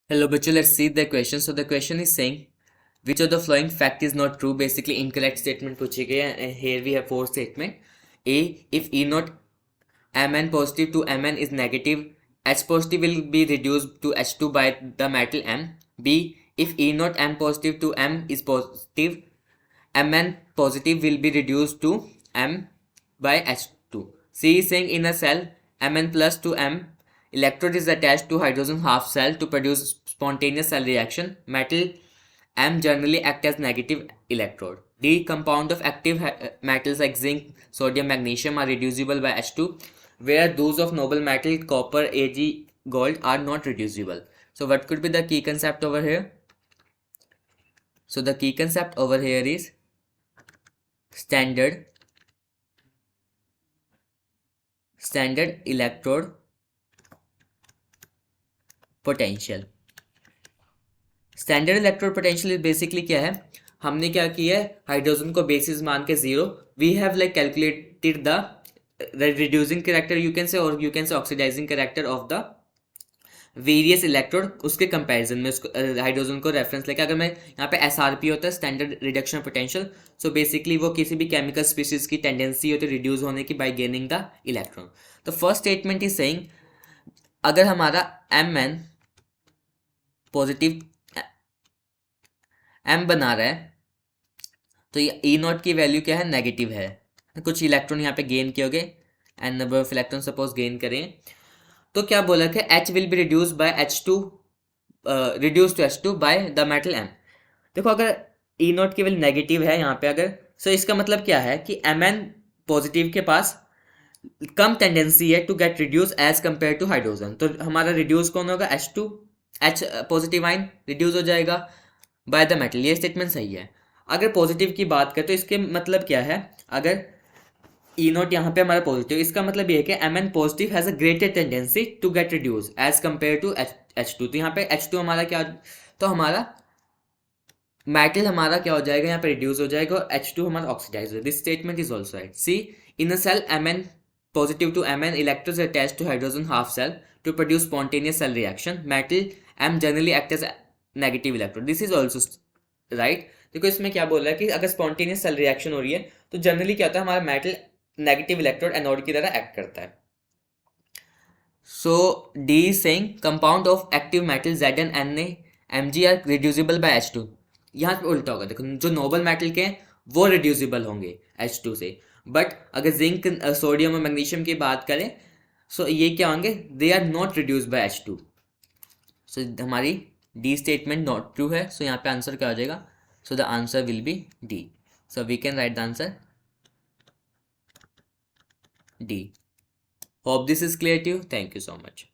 Hello, bachcho, let's see the question. So the question is saying, which of the following fact is not true? Basically, incorrect statement पूछी गई है. And here we have four statement. A, if E not Mn positive to Mn is negative, H positive will be reduced to H2 by the metal M. B, if E not M positive to M is positive, Mn positive will be reduced to M by H2. C is saying in a cell, Mn plus to M electrode is attached to hydrogen half cell to produce spontaneous cell reaction. Metal M generally act as negative electrode. D, compound of active metals like zinc, sodium, magnesium are reducible by H2, where those of noble metal, copper, Ag, gold are not reducible. So what could be the key concept over here? So the key concept over here is standard electrode potential. Standard electrode potential basically क्या है, हमने क्या किया है, hydrogen को basis मान के zero, we have like calculated the reducing character you can say, और you can say oxidising character of the various electrode. उसके कंपैरिजन में उसको हाइड्रोजन को रेफरेंस लेके, अगर मैं यहाँ पे एसआरपी होता है standard reduction potential, so basically वो किसी भी केमिकल स्पीशीज की टेंडेंसी होती है रिड्यूस होने की बाय गेनिंग द इलेक्ट्रॉन. तो फर्स्ट स्टेटमेंट इज सेइंग, अगर हमारा एम पॉजिटिव एम बना रहा है तो ये ई नॉट की वैल्यू क्या है, नेगेटिव है. कुछ इलेक्ट्रॉन यहाँ पे गेन किए होंगे, n number of electron suppose gain करें, तो क्या बोला कि H will be reduce by H2, reduce to H2 by the metal M. देखो अगर ई नॉट की वैल्यू नेगेटिव है यहाँ पे, अगर सो इसका मतलब क्या है कि Mn पॉजिटिव के पास कम टेंडेंसी है to get reduce as compare to hydrogen. तो हमारा रिड्यूस कौन होगा, H2, H positive ion reduce हो जाएगा बाय द मेटल. ये स्टेटमेंट सही है. अगर पॉजिटिव की बात करें तो इसके मतलब क्या है, अगर ई नॉट यहाँ पे हमारा पॉजिटिव, इसका मतलब ये है कि Mn positive has a greater tendency to get reduce as compare to H2. तो यहाँ पे H2 हमारा क्या, तो हमारा मेटल हमारा क्या हो जाएगा, यहाँ पे रिड्यूस हो जाएगा और H2 हमारा ऑक्सीडाइज हो. This statement is also right. See, in a cell Mn positive to Mn electrons attached to hydrogen half cell to produce spontaneous cell reaction. Metal M generally act as a negative electrode. This is also right. देखो इसमें क्या बोल रहा है कि अगर spontaneous cell reaction हो रही है तो जनरली क्या होता है, हमारा मेटल नेगेटिव इलेक्ट्रोड एनोड की तरह एक्ट करता है. So D is saying compound of active metal Zn Na Mg are reducible by H2. यहाँ पे उल्टा होगा, देखो जो नोबल मेटल के हैं वो रिड्यूसिबल होंगे H2 से, बट अगर जिंक, सोडियम और मैग्नीशियम की बात करें सो ये क्या होंगे, they are not reduce by H2. So हमारी डी स्टेटमेंट नॉट ट्रू है. सो यहाँ पे आंसर क्या हो जाएगा, so the answer will be D. So we can write the answer D. Hope this is clear to you. Thank you so much.